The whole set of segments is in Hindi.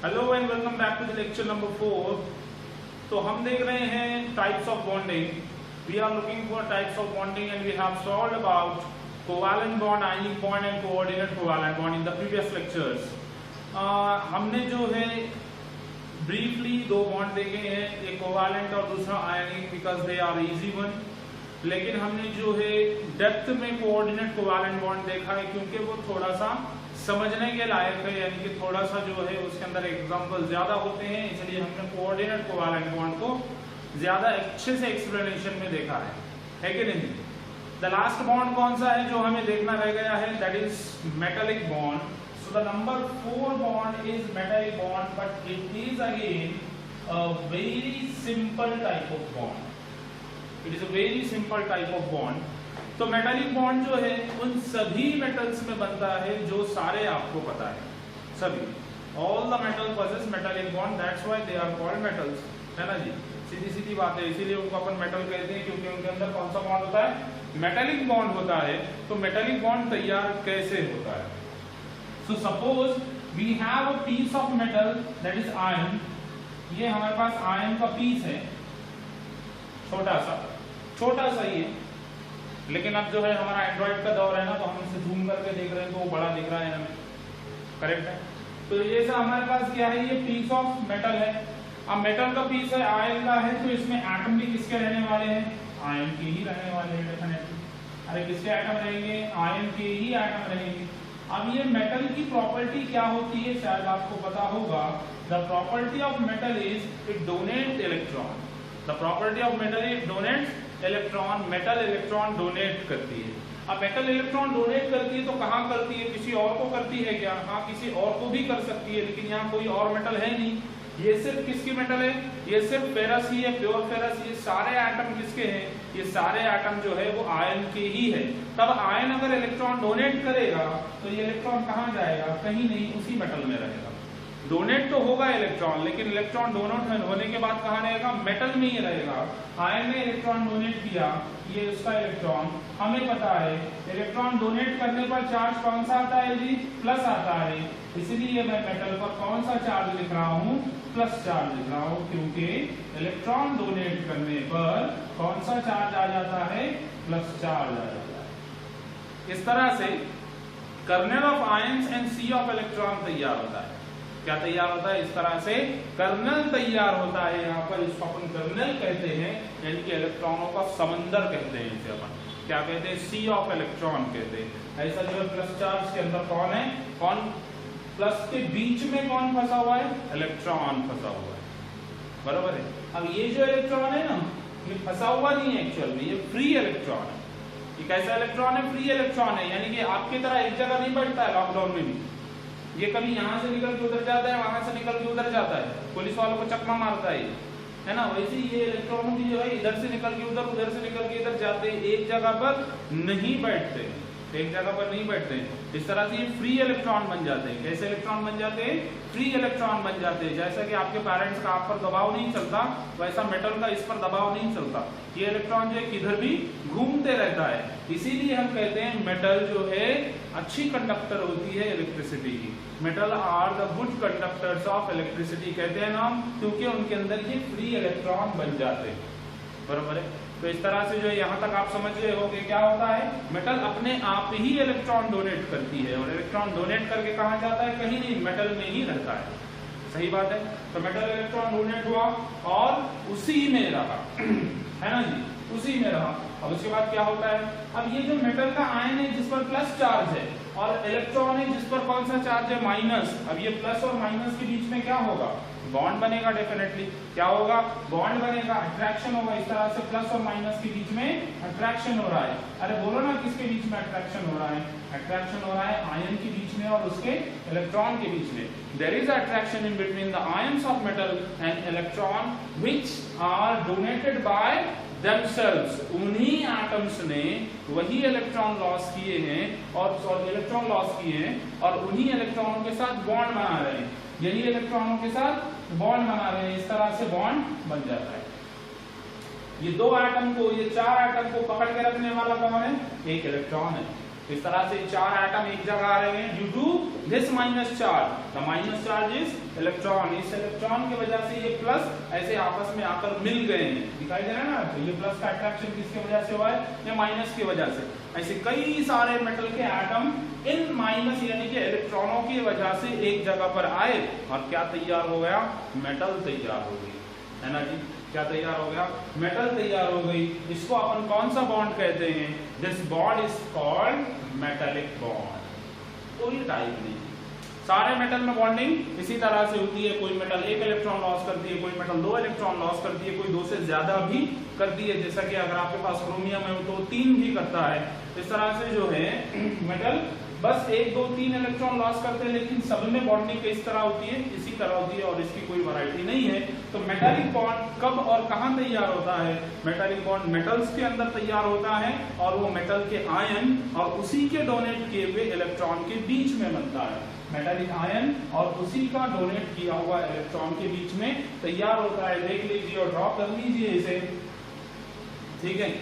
Hello and welcome back to the lecture number 4। तो हम देख रहे हैं types of bonding. We are looking for types of bonding and we have solved about covalent bond, ionic bond and coordinate covalent bond in the previous lectures. हमने जो है ब्रीफली दो बॉन्ड देखे हैं, एक कोवैलेंट और दूसरा ionic, because they are easy one. लेकिन हमने जो है डेप्थ में कोऑर्डिनेट कोवैलेंट बॉन्ड देखा है क्योंकि वो थोड़ा सा समझने के लायक है, यानी कि थोड़ा सा जो है उसके अंदर एग्जांपल ज्यादा होते हैं, इसलिए हमने कोऑर्डिनेट कोवैलेंट बॉन्ड को ज्यादा अच्छे से एक्सप्लेनेशन में देखा है कि नहीं। द लास्ट बॉन्ड कौन सा है जो हमें देखना रह गया है, that is metallic bond. So the number 4 bond is metallic bond, but it is again a very simple type of bond. It is a very simple type of bond. तो मेटालिक बॉन्ड जो है उन सभी मेटल्स में बनता है जो सारे आपको पता है, सभी। All the metal possess metallic bond, that's why they are called metals, है ना जी। सीधी सीधी बात है, इसीलिए उनको अपन मेटल कहते हैं क्योंकि उनके अंदर कौन सा बॉन्ड होता है, मेटालिक बॉन्ड होता है। तो मेटालिक बॉन्ड तैयार कैसे होता है? So suppose we have a piece of metal that is iron. ये हमारे पास आयरन का पीस है, छोटा सा ही है। लेकिन अब जो है हमारा एंड्रॉइड का दौर है ना, तो हम इसे जूम करके देख रहे हैं तो वो बड़ा दिख रहा है हमें, करेक्ट है। तो ये सब हमारे पास क्या है, ये पीस ऑफ मेटल है। अब मेटल का पीस है, आयरन का है, तो इसमें एटम भी किसके रहने वाले हैं, आयरन के ही रहने वाले हैं डेफिनेटली। अरे किसके एटम रहेंगे, आयरन के ही एटम रहेंगे। अब ये मेटल की प्रॉपर्टी क्या होती है, शायद आपको पता होगा। The property of metal is it donate electron. The property of metal is donate electron. Metal electron donate करती है। अब मेटल इलेक्ट्रॉन डोनेट करती है तो कहाँ करती है, किसी और को करती है क्या? हाँ, किसी और को भी कर सकती है, लेकिन यहाँ कोई और मेटल है नहीं। ये सिर्फ किसकी मेटल है, ये सिर्फ फेरस ही है, प्योर फेरस। ये सारे एटम किसके हैं, ये सारे एटम जो है वो आयन के ही है। तब आयन अगर इलेक्ट्रॉन डोनेट करेगा तो ये इलेक्ट्रॉन कहाँ जाएगा, कहीं नहीं, उसी मेटल में रहेगा। डोनेट तो होगा इलेक्ट्रॉन, लेकिन इलेक्ट्रॉन डोनेट होने के बाद कहाँ रहेगा, मेटल में ही रहेगा। आयन ने इलेक्ट्रॉन डोनेट किया, ये उसका इलेक्ट्रॉन, हमें पता है इलेक्ट्रॉन डोनेट करने पर चार्ज कौन सा आता है जी, प्लस आता है। इसलिए मैं मेटल पर कौन सा चार्ज लिख रहा हूँ, प्लस चार्ज लिख रहा हूँ, क्योंकि इलेक्ट्रॉन डोनेट करने पर कौन सा चार्ज आ जाता है, प्लस चार्ज आ जाता है। इस तरह से kernel of ions and sea of electron तैयार होता है। क्या तैयार होता है, इस तरह से कर्नल तैयार होता है। यहाँ पर इसको अपन कर्नल कहते हैं, यानी कि इलेक्ट्रॉनों का समंदर कहते हैं इसे अपन। क्या कहते हैं, सी ऑफ इलेक्ट्रॉन कहते हैं। ऐसा जो है प्लस चार्ज के अंदर कौन है, कौन प्लस के बीच में कौन फंसा हुआ है, इलेक्ट्रॉन फंसा हुआ है, बराबर है। अब ये जो इलेक्ट्रॉन है ना, ये फंसा हुआ नहीं है एक्चुअल में, ये फ्री इलेक्ट्रॉन है। ये कैसा इलेक्ट्रॉन है, फ्री इलेक्ट्रॉन है, यानी कि आपकी तरह एक जगह नहीं बैठता है लॉकडाउन में भी। ये कभी यहाँ से निकल के उधर जाता है, वहां से निकल के उधर जाता है, पुलिस वालों को चकमा मारता है ना। वैसे ही ये इलेक्ट्रॉन भी जो है इधर से निकल के उधर, उधर से निकल के इधर जाते हैं, एक जगह पर नहीं बैठते, एक जगह पर नहीं बैठते। इस तरह से ये फ्री इलेक्ट्रॉन बन जाते हैं। कैसे इलेक्ट्रॉन बन जाते हैं, फ्री इलेक्ट्रॉन बन जाते हैं। जैसा कि आपके पेरेंट्स का आप पर दबाव नहीं चलता, वैसा मेटल का इस पर दबाव नहीं चलता। ये इलेक्ट्रॉन जो है किधर भी घूमते रहता है। इसीलिए हम कहते हैं मेटल जो है अच्छी कंडक्टर होती है इलेक्ट्रिसिटी की। Metal are the good conductors of electricity कहते हैं नाम, क्योंकि उनके अंदर ये फ्री इलेक्ट्रॉन बन जाते हैं, बराबर है। तो इस तरह से जो है यहाँ तक आप समझ रहे हो कि क्या होता है, मेटल अपने आप ही इलेक्ट्रॉन डोनेट करती है, और इलेक्ट्रॉन डोनेट करके कहाँ जाता है, कहीं नहीं, मेटल में ही रहता है। सही बात है। तो मेटल इलेक्ट्रॉन डोनेट हुआ और उसी में रहा, है ना जी, उसी में रहा। अब उसके बाद क्या होता है, अब ये जो मेटल का आयन है जिस पर प्लस चार्ज है, और इलेक्ट्रॉन है जिस पर कौन सा चार्ज है, माइनस। अब ये प्लस और माइनस के बीच में क्या होगा, बॉन्ड बनेगा डेफिनेटली। क्या होगा, बॉन्ड बनेगा, अट्रैक्शन होगा। इस तरह से प्लस और माइनस के बीच में अट्रैक्शन हो रहा है। अरे बोलो ना, किसके बीच में अट्रैक्शन हो रहा है, अट्रैक्शन हो रहा है आयन के बीच में और उसके इलेक्ट्रॉन के बीच में। There is attraction in between the ions of metal and electron which are donated by themselves। उन्हीं एटम्स ने वही इलेक्ट्रॉन लॉस किए हैं और इलेक्ट्रॉन लॉस किए हैं, और उन्हीं इलेक्ट्रॉनों के साथ बॉन्ड बना रहे हैं, यही इलेक्ट्रॉनों के साथ बॉन्ड बना रहे हैं। इस तरह से बॉन्ड बन जाता है। ये दो एटम को, ये चार एटम को पकड़ के रखने वाला कौन है, एक इलेक्ट्रॉन है। इस तरह से 4 एटम एक जगह आ रहे हैं due to this minus charge. The minus charge is electron. इस इलेक्ट्रॉन की वजह से ये प्लस ऐसे आपस में आकर मिल गए हैं, दिखाई दे रहा है ना। तो ये प्लस का अट्रैक्शन किसकी वजह से हुआ है? ये माइनस की वजह से। ऐसे कई सारे मेटल के एटम इन माइनस यानी कि इलेक्ट्रॉनों की वजह से एक जगह पर आए और क्या तैयार हो गया? मेटल तैयार हो गई, है ना जी। क्या तैयार हो गया? मेटल तैयार हो गई। इसको अपन कौन सा बॉन्ड कहते हैं? This bond is called metallic bond. कोई टाइप नहीं, सारे मेटल में बॉन्डिंग इसी तरह से होती है। कोई मेटल 1 इलेक्ट्रॉन लॉस करती है, कोई मेटल 2 इलेक्ट्रॉन लॉस करती है, कोई 2 से ज्यादा भी करती है। जैसा कि अगर आपके पास क्रोमियम है तो 3 भी करता है। इस तरह से जो है मेटल बस 1, 2, 3 इलेक्ट्रॉन लॉस करते हैं, लेकिन सब में बॉन्डिंग किस तरह होती है? इसी तरह होती है और इसकी कोई वैरायटी नहीं है। तो मेटालिक बॉन्ड कब और कहां तैयार होता है? मेटालिक बॉन्ड मेटल्स के अंदर तैयार होता है और वो मेटल के आयन और उसी के डोनेट किए हुए इलेक्ट्रॉन के बीच में बनता है। मेटालिक आयन और उसी का डोनेट किया हुआ इलेक्ट्रॉन के बीच में तैयार होता है। देख लीजिए और ड्रॉ कर लीजिए इसे, ठीक है।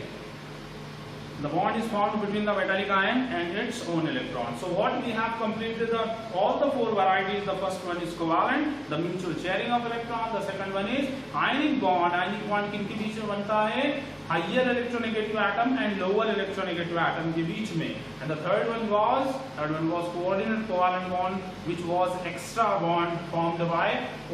The bond is formed between the metallic ion and its own electron. So what we have completed all the 4 varieties. The first one is covalent, the mutual sharing of electron. The second one is ionic bond. Ionic bond किनके बीच में बनता है? Higher electronegative atom and lower electronegative atom के बीच में. And the third one was coordinate covalent bond, which was extra bond formed by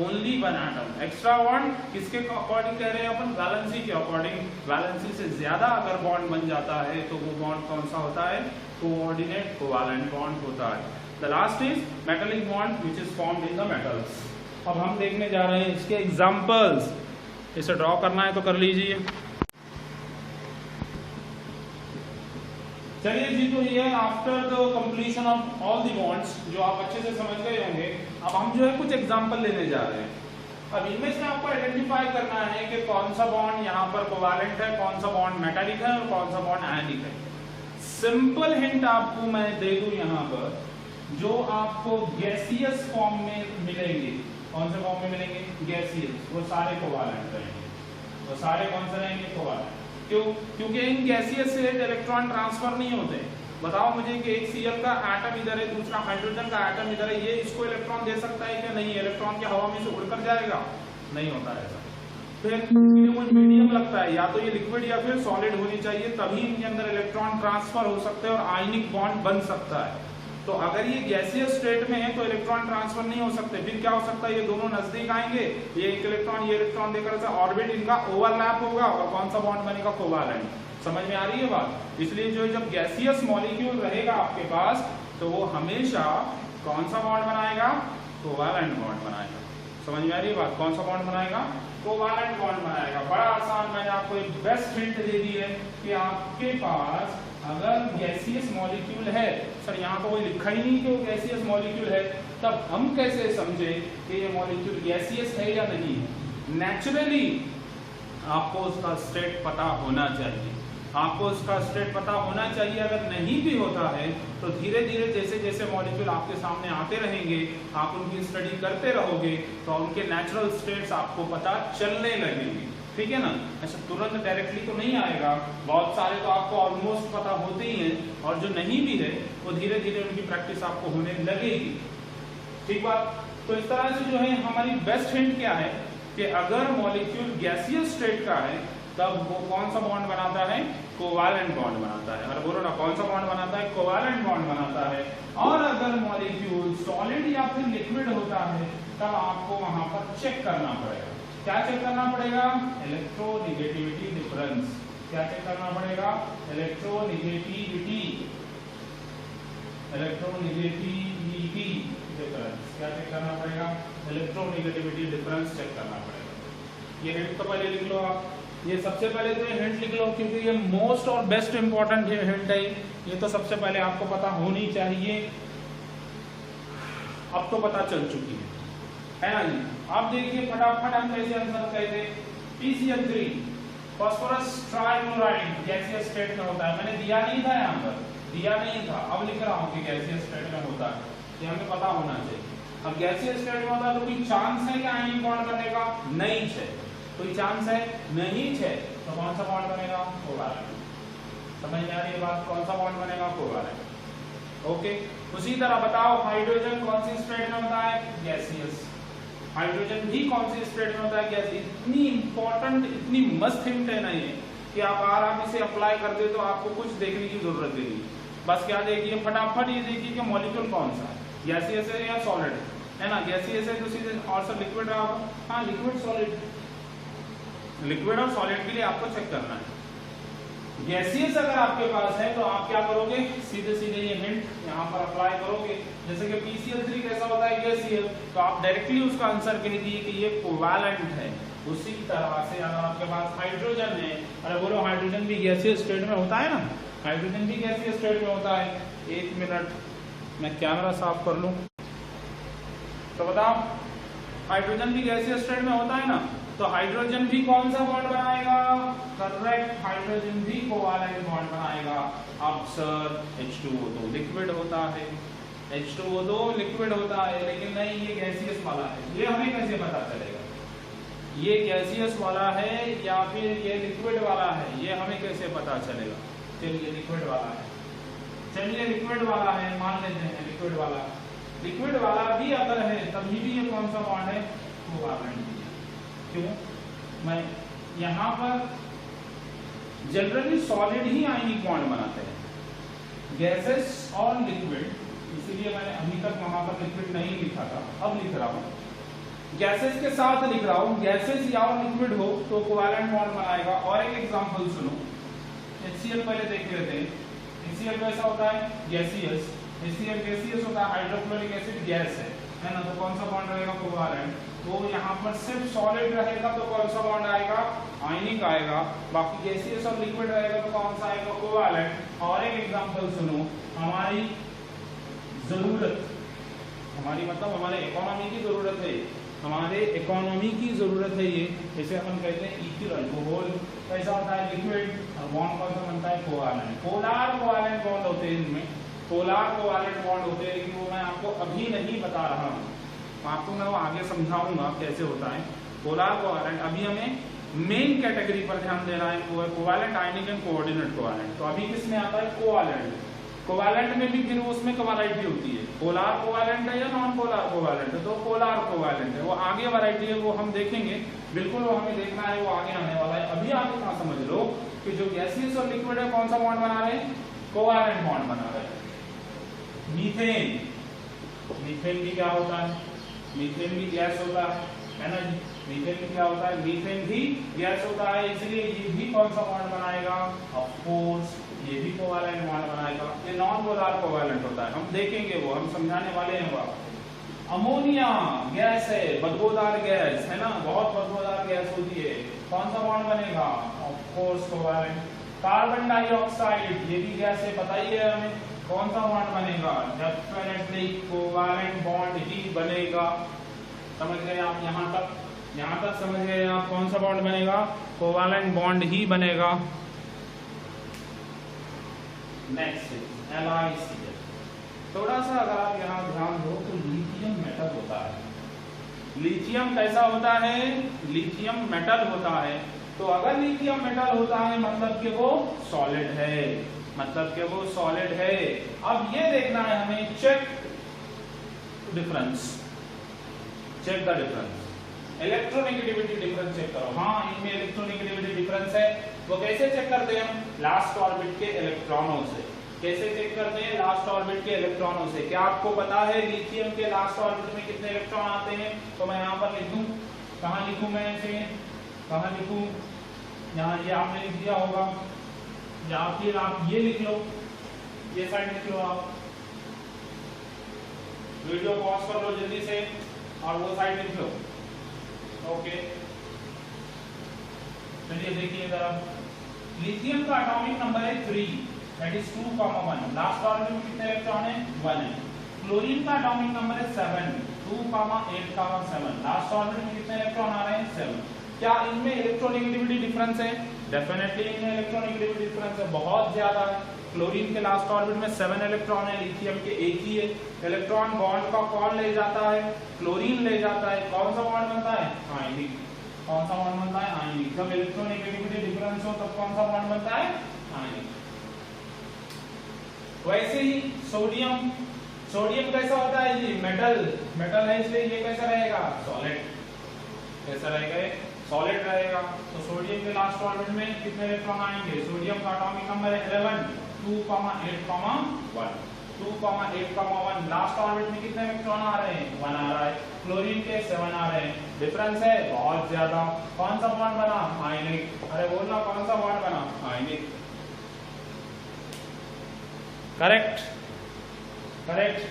only one atom. Extra bond किसके अकॉर्डिंग कह रहे हैं अपन? वैलेंसी के अकॉर्डिंग। वैलेंसी से ज्यादा अगर बॉन्ड बन जाता है तो वो बॉन्ड कौन सा होता है? कोऑर्डिनेट कोवैलेंट बॉन्ड होता है। The last is metallic bond which is formed in the metals. अब हम देखने जा रहे हैं इसके एग्जांपल्स। इसे ड्रॉ करना है तो कर लीजिए। चलिए जी, तो ये after the completion of all the bonds जो आप अच्छे से समझ गए होंगे, अब हम जो है कुछ एग्जांपल लेने जा रहे हैं। अब इनमें से आपको आइडेंटिफाई करना है कि कौन सा बॉन्ड यहाँ पर कोवैलेंट है, कौन सा बॉन्ड मेटालिक है और कौन सा बॉन्ड आयनिक है। सिंपल हिंट आपको मैं दे दूं यहाँ पर, जो आपको गैसियस फॉर्म में मिलेंगे। कौन से फॉर्म में मिलेंगे? गैसियस। वो सारे कोवैलेंट रहेंगे। वो सारे कौन से रहेंगे? कोवैलेंट। क्यों? क्योंकि इन गैसियस से इलेक्ट्रॉन ट्रांसफर नहीं होते। बताओ मुझे कि एक Cl का एटम इधर है, दूसरा हाइड्रोजन का एटम इधर है, ये इसको इलेक्ट्रॉन दे सकता है क्या? नहीं। इलेक्ट्रॉन क्या हवा में से उड़कर जाएगा? नहीं होता ऐसा। फिर इसके लिए कुछ मीडियम लगता है, या तो ये लिक्विड या फिर सॉलिड होनी चाहिए, तभी इनके अंदर इलेक्ट्रॉन ट्रांसफर हो सकते हैं और आयनिक बॉन्ड बन सकता है। तो अगर ये गैसियस स्टेट में है तो इलेक्ट्रॉन ट्रांसफर नहीं हो सकते। फिर क्या हो सकता है? ये दोनों नजदीक आएंगे, ये एक इलेक्ट्रॉन ये इलेक्ट्रॉन देकर ऑर्बिट इनका ओवरलैप होगा और कौन सा बॉन्ड बनेगा? कोवैलेंट। समझ में आ रही है बात? इसलिए जो जब गैसियस मॉलिक्यूल रहेगा आपके पास तो वो हमेशा कौन सा बॉन्ड बनाएगा? कोवैलेंट बॉन्ड बनाएगा। समझ में आ रही है बात? कौन सा बॉन्ड बनाएगा? कोवैलेंट बॉन्ड बनाएगा। बड़ा आसान, मैंने आपको एक बेस्ट हिंट दे दी है कि आपके पास अगर गैसियस मॉलिक्यूल है, सर यहाँ तो कोई लिखा ही नहीं कि वो गैसियस मॉलिक्यूल है, तब हम कैसे समझे कि ये मॉलिक्यूल गैसियस है या नहीं? नेचुरली आपको उसका स्टेट पता होना चाहिए। आपको उसका स्टेट पता होना चाहिए। अगर नहीं भी होता है तो धीरे धीरे जैसे जैसे मॉलिक्यूल आपके सामने आते रहेंगे, आप उनकी स्टडी करते रहोगे तो उनके नेचुरल स्टेट्स आपको पता चलने लगेंगे। ठीक है ना? ऐसा तुरंत डायरेक्टली तो नहीं आएगा। बहुत सारे तो आपको ऑलमोस्ट पता होते ही हैं और जो नहीं भी है वो धीरे धीरे उनकी प्रैक्टिस आपको होने लगेगी। ठीक बात? तो इस तरह से जो है हमारी बेस्ट हिंट क्या है कि अगर मॉलिक्यूल गैसियस स्टेट का है तब वो कौन सा बॉन्ड बनाता है? कोवैलेंट बॉन्ड बनाता है। अरे बोलो ना, कौन सा बॉन्ड बनाता है? कोवैलेंट बॉन्ड बनाता है। और अगर मॉलिक्यूल सॉलिड या फिर लिक्विड होता है तब आपको वहां पर चेक करना पड़ेगा। क्या चेक करना पड़ेगा? Electronegativity difference. क्या चेक करना पड़ेगा? Electronegativity difference. क्या चेक करना पड़ेगा? इलेक्ट्रोनेगेटिविटी डिफरेंस चेक करना पड़ेगा। ये हिंट तो पहले लिख लो आप। ये सबसे पहले तो ये हिंट लिख लो क्योंकि ये मोस्ट और बेस्ट इंपॉर्टेंट हिंट है। ये तो सबसे पहले आपको पता होनी चाहिए। अब तो पता चल चुकी है ना जी? आप देखिए फटाफट हम कैसे आंसर कहते। PCl3 phosphorus trichloride gaseous state में होता है। मैंने दिया नहीं था, यहाँ पर दिया नहीं था, अब लिख रहा हूँ कि गैसियस स्टेट में होता है। ये हमें पता होना चाहिए। अब गैसियस स्टेट में होता है तो कोई चांस है कि आयनिक बॉन्ड करने का? नहीं है। कोई चांस है? नहीं है। तो कौन सा बॉन्ड बनेगा? कोवैलेंट। समझ में आ रही है बात? कौन सा बॉन्ड बनेगा? कोवैलेंट। ओके, उसी तरह बताओ हाइड्रोजन कौन सी स्टेट में होता है? गैसियस। हाइड्रोजन भी कौन सी स्टेट में होता है? गैस। इतनी इंपॉर्टेंट, इतनी मस्त हिंट है ना ये कि आप इसे अप्लाई कर दे तो आपको कुछ देखने की जरूरत नहीं। बस क्या देखिए, फटाफट ये देखिए कि मॉलिक्यूल कौन सा है, गैसियस है या सॉलिड है ना? गैसियस है तो सीधे और सब लिक्विड रहा होगा। हाँ, लिक्विड सॉलिड, लिक्विड और सॉलिड के लिए आपको चेक करना है। गैसियस अगर आपके पास है तो आप क्या करोगे, सीधे सीधे ये हिंट यहाँ पर अप्लाई करोगे। जैसे कि PCl3 कैसा होता है? गैसियस। तो आप डायरेक्टली उसका आंसर कह दीजिए कि ये कोवैलेंट है। उसी तरह से अगर आपके पास हाइड्रोजन है, अरे बोलो हाइड्रोजन भी गैसियस स्टेट में होता है ना? हाइड्रोजन भी गैसियस स्टेट में होता है। एक मिनट, मैं कैमरा साफ कर लूं। तो बताओ, हाइड्रोजन भी गैसियस स्टेट में होता है ना? तो हाइड्रोजन भी कौन सा बॉन्ड बनाएगा? करेक्ट, हाइड्रोजन भी कोवैलेंट बॉन्ड बनाएगा। अब सर H2O2 लिक्विड होता है, H2O2 लिक्विड होता है, लेकिन नहीं, ये गैसियस वाला है। ये हमें कैसे पता चलेगा ये गैसियस वाला है या फिर ये लिक्विड वाला है? ये हमें कैसे पता चलेगा? चलिए लिक्विड वाला है, चलिए लिक्विड वाला है, मान लेते हैं लिक्विड वाला। लिक्विड वाला भी अगर है तभी भी ये कौन सा बॉन्ड है? कोवैलेंट। क्यों? मैं यहाँ पर जनरली सॉलिड ही आयनिक बॉन्ड बनाते हैं, गैसेस और लिक्विड, इसीलिए मैंने अभी तक वहां पर लिक्विड नहीं लिखा था, अब लिख रहा हूँ। गैसेस के साथ लिख रहा हूँ, गैसेस या लिक्विड हो तो कोवैलेंट बॉन्ड बनाएगा। और एक एग्जांपल सुनो, HCl पहले देख लेते हैं। HCl कैसा होता है? गैसियस। HCl गैसियस होता है, हाइड्रोक्लोरिक एसिड गैस है ना? तो कौन सा बॉन्ड रहेगा? कोवैलेंट। तो यहाँ पर सिर्फ सॉलिड रहेगा तो कौन सा बॉन्ड आएगा? आयनिक आएगा। बाकी गैसियस और लिक्विड रहेगा तो कौन सा आएगा? कोवैलेंट। और एक एग्जांपल सुनो, हमारी जरूरत, हमारी मतलब हमारे इकोनॉमी की जरूरत है, हमारे इकोनॉमी की जरूरत है ये, जैसे अपन कहते हैं इथिल अल्कोहल कैसा होता है? लिक्विड। और बॉन्ड कौन सा बनता है? कोवैलेंट। पोलर कोवैलेंट बॉन्ड होते हैं इनमें, पोलर कोवैलेंट बॉन्ड होते हैं, लेकिन वो मैं आपको अभी नहीं बता रहा हूँ, आपको मैं वो आगे समझाऊंगा कैसे होता है पोलर कोवैलेंट। अभी हमें मेन कैटेगरी पर ध्यान देना है, वो है covalent ionic and coordinate covalent. तो अभी किसमें आता है? कोवैलेंट। कोवैलेंट में भी फिर उसमें वैरायटी होती है, पोलर कोवैलेंट है या नॉन पोलर कोवैलेंट है? तो पोलर कोवैलेंट है, वो आगे वैरायटी है, वो हम देखेंगे, बिल्कुल वो हमें देखना है, वो आगे आने वाला है। अभी आप इतना समझ लो कि जो गैसियस और लिक्विड है कौन सा बॉन्ड बना रहे हैं? कोवैलेंट बॉन्ड बना रहे हैं। मीथेन, मीथेन भी क्या होता है? मीथेन भी गैस होता है ना जी? मीथेन भी क्या होता है? मीथेन भी गैस होता है, इसलिए ये भी कौन सा बॉन्ड बनाएगा? ऑफ कोर्स ये भी कोवैलेंट बॉन्ड बनाएगा। ये नॉन पोलर कोवैलेंट होता है, हम देखेंगे, वो हम समझाने वाले हैं। वो अमोनिया गैस है, बदबूदार गैस है ना? बहुत बदबूदार गैस होती है, कौन सा बॉन्ड बनेगा? Of course covalent. Carbon dioxide ये भी गैस है, बताइए हमें कौन सा बॉन्ड बनेगा? डेफिनेटली कोवैलेंट बॉन्ड ही बनेगा। समझ गए आप? यहाँ तक समझ गए आप? कौन सा बॉन्ड बनेगा? कोवैलेंट बॉन्ड ही बनेगा। Next LiCl। थोड़ा सा अगर आप यहाँ ध्यान दो तो लिथियम मेटल होता है। लिथियम कैसा होता है? लिथियम मेटल होता है। तो अगर लिथियम मेटल होता है मतलब कि वो सॉलिड है, मतलब कि वो सॉलिड है। अब ये देखना है हमें, check difference, check the difference, electronegativity difference check करो। हाँ, इनमें इलेक्ट्रोनेगेटिविटी डिफरेंस है। वो कैसे चेक करते हैं? लास्ट ऑर्बिट के इलेक्ट्रॉनों से। कैसे चेक करते हैं? लास्ट ऑर्बिट के इलेक्ट्रॉनों से। क्या आपको पता है लिथियम के लास्ट ऑर्बिट में कितने इलेक्ट्रॉन आते हैं? तो मैं यहाँ पर लिख दूं, कहाँ लिखूं मैं इसे? कहाँ लिखूं? यहाँ ये आपने लिख दिया होगा, या फिर आप ये लिख लो, ये साइड लिख लो आप। वीडियो पॉज कर लो जल्दी से और वो साइड लिख लो। ओके, चलिए देखिए जरा। लिथियम का एटॉमिक नंबर है 3, दैट इज 2,1। लास्ट ऑर्बिट में कितने इलेक्ट्रॉन है? 1 है। क्लोरीन का एटॉमिक नंबर है 7, 2,8,7। लास्ट ऑर्बिट में कितने इलेक्ट्रॉन आ रहे हैं? 7। क्या इनमें इलेक्ट्रोनेगेटिविटी डिफरेंस है? डेफिनेटली इनमें इलेक्ट्रोनेगेटिविटी डिफरेंस है, बहुत ज्यादा है। क्लोरीन के लास्ट ऑर्बिट में 7 इलेक्ट्रॉन है, लिथियम के 1 ही है। इलेक्ट्रॉन बॉन्ड का कौन ले जाता है? क्लोरीन ले जाता है। कौन सा बॉन्ड बनता है? आयनिक। कौन सा बॉन्ड बनता है? आयनिक। जब इलेक्ट्रोनेगेटिविटी डिफरेंस हो तब कौन सा बॉन्ड बनता है? आयनिक। वैसे ही सोडियम, सोडियम कैसा होता है जी, मेटल, मेटल है इसलिए ये कैसा रहेगा, सॉलिड, कैसा रहेगा, सॉलिड रहेगा। तो सोडियम के लास्ट ऑर्बिट में कितने इलेक्ट्रॉन आएंगे, सोडियम का एटॉमिक नंबर है 11, 2,8,1, 2,8,1, लास्ट ऑर्बिट में कितने इलेक्ट्रॉन आ रहे हैं, 1 आ रहा है। क्लोरीन के 7 आ रहे हैं, डिफरेंस है बहुत ज्यादा। कौन सा बॉन्ड बना, आयनिक, अरे बोलना कौन सा बॉन्ड बना, आयनिक, करेक्ट, करेक्ट।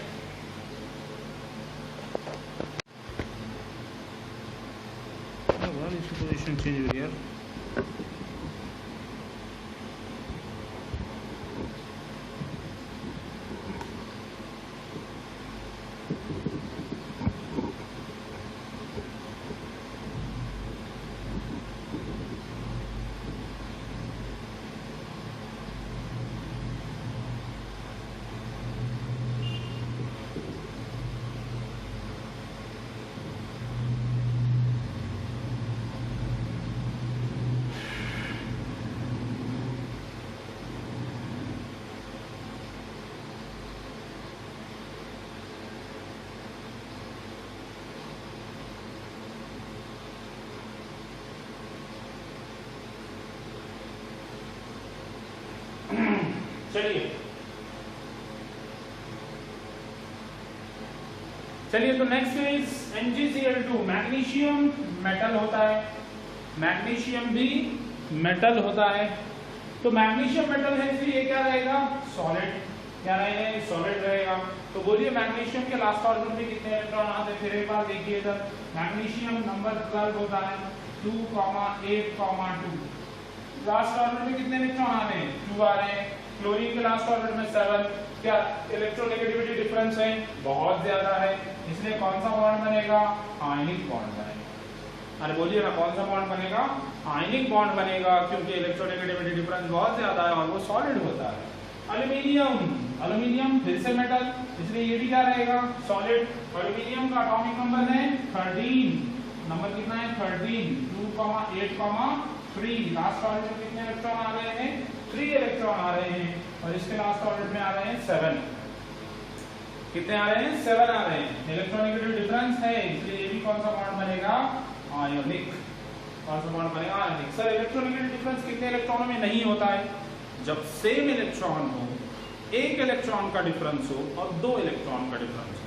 इसकी पोजीशन चेंज हो गई यार। चलिए तो next is MgCl2, magnesium metal होता है, मैग्नीशियम भी मेटल होता है। तो मैग्नीशियम मेटल है इसलिए ये क्या रहेगा, सॉलिड, क्या रहेगा, सॉलिड रहेगा। तो बोलिए मैग्नीशियम के लास्ट ऑर्बिट में कितने इलेक्ट्रॉन आते हैं, फिर एक बार देखिए इधर, मैग्नीशियम नंबर 12 होता है, 2,8,2, लास्ट ऑर्बिट में कितने इलेक्ट्रॉन आ रहे हैं, 2 आ रहे हैं। क्लोरीन के लास्ट ऑर्बिट में 7, क्या इलेक्ट्रोनेगेटिविटी डिफरेंस है, बहुत ज्यादा है, इसलिए कौन सा बॉन्ड बनेगा, आयनिक बॉन्ड बनेगा। अरे बोलिए ना कौन सा बॉन्ड बनेगा, आयनिक बॉन्ड बनेगा, क्योंकि इलेक्ट्रोनेगेटिविटी डिफरेंस बहुत ज्यादा है और वो सॉलिड होता है। एल्यूमिनियम, एल्यूमिनियम फिर से मेटल, इसलिए ये भी क्या रहेगा, सॉलिड। एल्यूमिनियम का एटॉमिक नंबर है 13, नंबर कितना है 13, 2,8,3, लास्ट ऑर्बिट में कितने इलेक्ट्रॉन आ रहे हैं, 3 इलेक्ट्रॉन आ रहे हैं, और इसके लास्ट ऑर्बिट में आ रहे हैं 7, कितने आ रहे हैं, 7 आ रहे हैं। इलेक्ट्रोनेगेटिव डिफरेंस है, इसलिए ये भी कौन सा बॉन्ड बनेगा, आयोनिक, कौन सा बॉन्ड बनेगा, आयोनिक। सर इलेक्ट्रोनेगेटिव डिफरेंस कितने इलेक्ट्रॉनों में नहीं होता है, जब सेम इलेक्ट्रॉन हो, एक इलेक्ट्रॉन का डिफरेंस हो और 2 इलेक्ट्रॉन का डिफरेंस हो,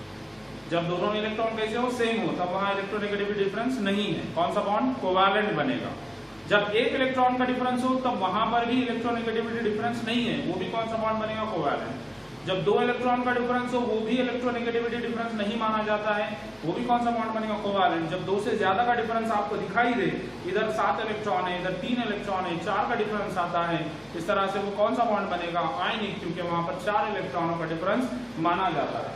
जब दोनों इलेक्ट्रॉन कैसे हो, सेम हो, तब वहां इलेक्ट्रोनेगेटिव डिफरेंस नहीं है। कौन सा बॉन्ड, कोवैलेंट बनेगा। जब एक इलेक्ट्रॉन का डिफरेंस हो तब वहां पर भी इलेक्ट्रोनेगेटिविटी डिफरेंस नहीं है, वो भी कौन सा बॉन्ड बनेगा, कोवैलेंट। जब 2 इलेक्ट्रॉन का डिफरेंस हो वो भी इलेक्ट्रोनेगेटिविटी डिफरेंस नहीं माना जाता है, वो भी कौन सा बॉन्ड बनेगा, कोवैलेंट। जब 2 से ज्यादा का डिफरेंस आपको दिखाई दे, इधर 7 इलेक्ट्रॉन है, इधर 3 इलेक्ट्रॉन है, 4 का डिफरेंस आता है, इस तरह से वो कौन सा बॉन्ड बनेगा, आयनिक, क्योंकि वहां पर 4 इलेक्ट्रॉनों का डिफरेंस माना जाता है।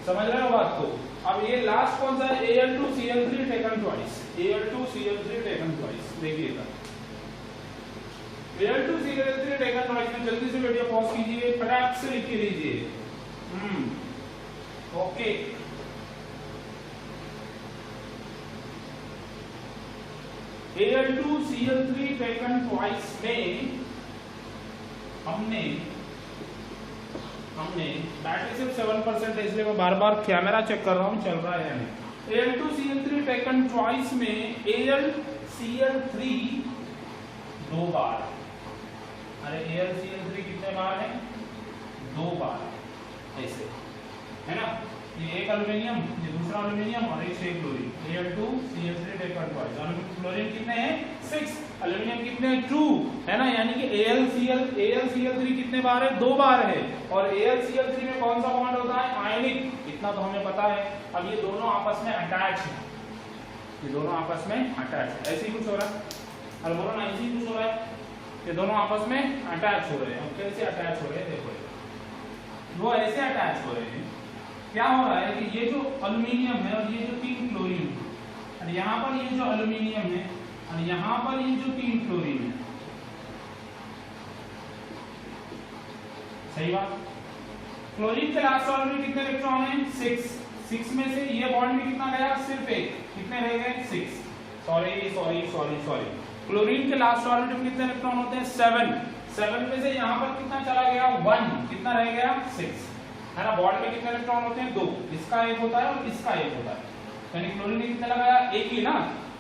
समझ रहे हो बात को। अब ये लास्ट कौन सा है, Al2Cl3 taken twice, Al2Cl3 taken twice, देखिएगा Al2Cl3 टेकन ट्वाइस में जल्दी से वीडियो पॉज कीजिए, फटाक से लिख के लीजिए। ओके, Al2Cl3 टेकन ट्वाइस में हमने बैटरी सिर्फ 7% है, इसलिए मैं बार बार कैमरा चेक कर रहा हूँ चल रहा है या नहीं। Al2Cl3 टेकन ट्वाइस में AlCl3 2 बार, अरे AlCl3 कितने बार है, 2 बार, ऐसे है ना, ये एक एल्यूमिनियम, ये दूसरा एल्यूमिनियम और एक से chlorine, Al2Cl3 taken twice. Chlorine कितने हैं, 6, एल्यूमिनियम कितने हैं, 2, है ना, यानी कि AlCl3 कितने बार है, 2 बार है। और AlCl3 में कौन सा बॉन्ड होता है, आयनिक, इतना तो हमें पता है। अब ये दोनों आपस में अटैच है, ये दोनों आपस में अटैच है, ऐसे ही कुछ हो रहा है, अरे बोलो ना, ऐसे ही कुछ हो रहा है, ये दोनों आपस में अटैच हो रहे हैं। कैसे अटैच हो रहे हैं, देखो वो ऐसे अटैच हो रहे हैं। क्या हो रहा है कि ये जो एल्यूमिनियम है और ये जो 3 क्लोरीन है, और यहाँ पर ये जो एल्यूमिनियम है और यहाँ पर ये जो 3 क्लोरीन है, सही बात। क्लोरीन के लास्ट ऑर्बिट में कितने इलेक्ट्रॉन हैं, 6 में से ये बॉन्ड में कितना गया, सिर्फ एक, कितने रह गए, 6। सॉरी, क्लोरीन के लास्ट ऑर्बिट में कितने इलेक्ट्रॉन होते हैं, 7 7 में से यहाँ पर कितना चला गया 1, कितना रह गया 6 है ना। बॉन्ड में कितने इलेक्ट्रॉन होते हैं 2, इसका एक होता है और इसका एक होता है, यानी क्लोरीन में कितना लगाया एक ही ना,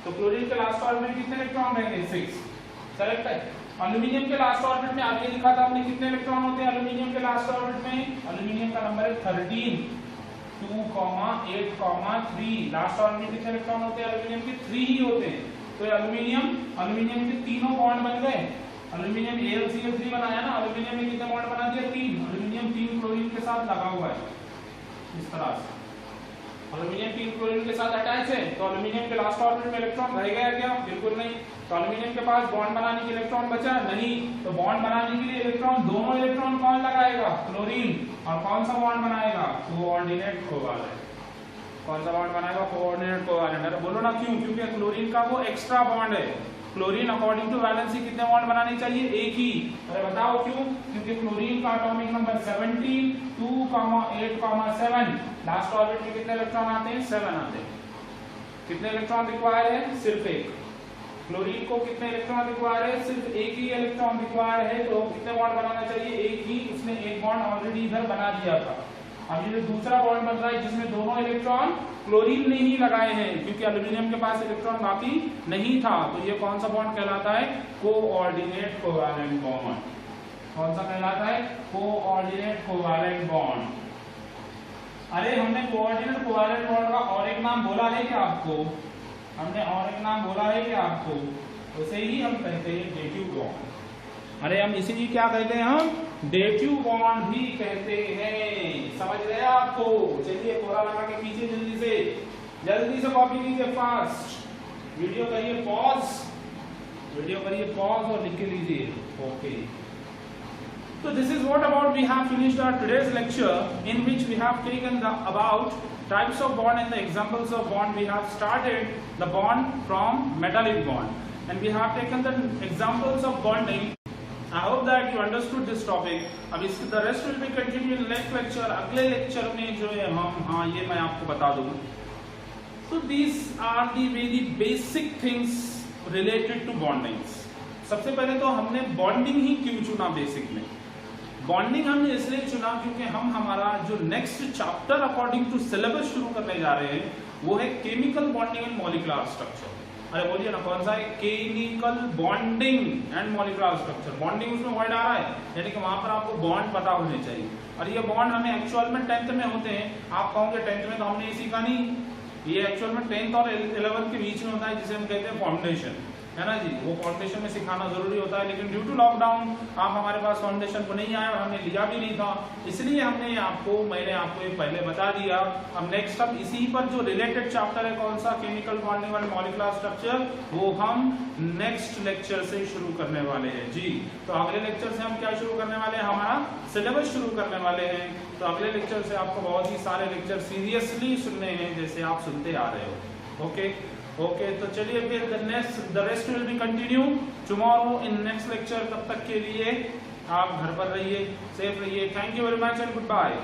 तो क्लोरीन के लास्ट ऑर्बिट में कितने इलेक्ट्रॉन रहेंगे 6, करेक्ट है। एल्यूमिनियम के लास्ट ऑर्बिट में आगे लिखा था हमने कितने इलेक्ट्रॉन होते हैं एल्यूमिनियम के लास्ट ऑर्बिट में, एल्यूमिनियम का नंबर है 13, 2, 8, 3, लास्ट ऑर्बिट में कितने इलेक्ट्रॉन होते हैं एल्यूमिनियम के 3 ही होते हैं। तो एल्यूमिनियम के तीनों बॉन्ड बन गए, एल्यूमिनियम AlCl3 बनाया ना, एल्यूमिनियम ने कितने बॉन्ड बना दिया 3, एल्यूमिनियम 3 क्लोरीन के साथ लगा हुआ है इस तरह से, एल्यूमिनियम 3 क्लोरीन के साथ अटैच है। तो एल्यूमिनियम के लास्ट ऑर्बिट में इलेक्ट्रॉन रह गया क्या, बिल्कुल नहीं। तो एल्यूमिनियम के पास बॉन्ड बनाने के इलेक्ट्रॉन बचा नहीं, तो बॉन्ड बनाने के लिए इलेक्ट्रॉन दोनों इलेक्ट्रॉन कौन लगाएगा क्लोरीन, और कौन सा बॉन्ड बनाएगा कोऑर्डिनेट कोवैलेंट, कौन सा बॉन्ड बनाएगा कोऑर्डिनेट कोवैलेंट। अरे बोलो ना क्यों, क्योंकि क्लोरीन का वो एक्स्ट्रा बॉन्ड है, क्लोरीन अकॉर्डिंग टू वैलेंसी कितने बॉन्ड बनाने चाहिए एक ही। अरे बताओ क्यों, क्योंकि क्लोरीन का एटॉमिक नंबर 17, 2, 8, 7, लास्ट ऑर्बिट में कितने इलेक्ट्रॉन आते हैं 7 आते हैं। कितने इलेक्ट्रॉन रिक्वायर है सिर्फ एक, क्लोरीन को कितने इलेक्ट्रॉन रिक्वायर है सिर्फ एक ही इलेक्ट्रॉन रिक्वायर है, तो कितने बॉन्ड बनाना चाहिए एक ही, उसने एक बॉन्ड ऑलरेडी इधर बना दिया था। अब ये जो दूसरा बॉन्ड बन रहा है जिसमें दोनों इलेक्ट्रॉन क्लोरीन ने ही लगाए हैं, क्योंकि एल्यूमिनियम के पास इलेक्ट्रॉन बाकी नहीं था, तो ये कौन सा बॉन्ड कहलाता है कोऑर्डिनेट कोवैलेंट बॉन्ड। कौन सा कहलाता है कोऑर्डिनेट कोवैलेंट बॉन्ड। अरे हमने कोऑर्डिनेट कोवैलेंट बॉन्ड का और एक नाम बोला है क्या आपको, हमने और एक नाम बोला है क्या आपको, उसे ही हम कहते हैं डेटिव बॉन्ड। अरे हम इसी क्या कहते हैं, हम डेटिव बॉन्ड भी कहते हैं, समझ रहे हैं आपको। चलिए कोरा लगा के पीछे जल्दी से कॉपी कीजिए फास्ट, वीडियो करिए पॉज और लिख के लीजिए okay. So this is what about we have finished our today's lecture, in which we have taken the about types of bond and the examples of bond. We have started the bond from metallic bond and we have taken the examples of bonding. I hope that you understood this topic. अब इसके the rest will be continued in next lecture. अगले lecture में जो है हम ये मैं आपको बता दूँ। So these are the very basic things related to bondings. सबसे पहले तो हमने bonding ही क्यों चुना बेसिक में, बॉन्डिंग हमने इसलिए चुना क्योंकि हम हमारा जो next chapter according to syllabus शुरू करने जा रहे हैं वो है chemical bonding and molecular structure. अरे बोलिए ना कौन सा है, chemical bonding and molecular structure. Bonding उसमें वर्ड आ रहा है, यानी कि वहां पर आपको बॉन्ड पता होने चाहिए, और ये बॉन्ड हमें एक्चुअल में 10th में होते हैं। आप कहोगे 10th में तो हमने ये सीखा नहीं, ये एक्चुअल में 10th और 11th के बीच में होता है, जिसे हम कहते हैं फाउंडेशन, है ना जी। वो फाउंडेशन में सिखाना जरूरी होता है, लेकिन ड्यू टू लॉकडाउन आप हमारे पास फाउंडेशन को नहीं आया और हमने लिया भी नहीं था, इसलिए मैंने आपको ये पहले बता दिया। अब नेक्स्ट अब इसी पर जो रिलेटेड चैप्टर है कौन सा, chemical bonding and molecular structure, वो हम नेक्स्ट लेक्चर से शुरू करने वाले हैं जी। तो अगले लेक्चर से हम क्या शुरू करने वाले हैं, हमारा सिलेबस शुरू करने वाले हैं। तो अगले लेक्चर से आपको बहुत ही सारे लेक्चर सीरियसली सुनने हैं जैसे आप सुनते आ रहे हो। ओके, तो चलिए फिर the rest will be continue tomorrow in next lecture. तब तक के लिए आप घर पर रहिए, सेफ रहिए। Thank you very much and good bye.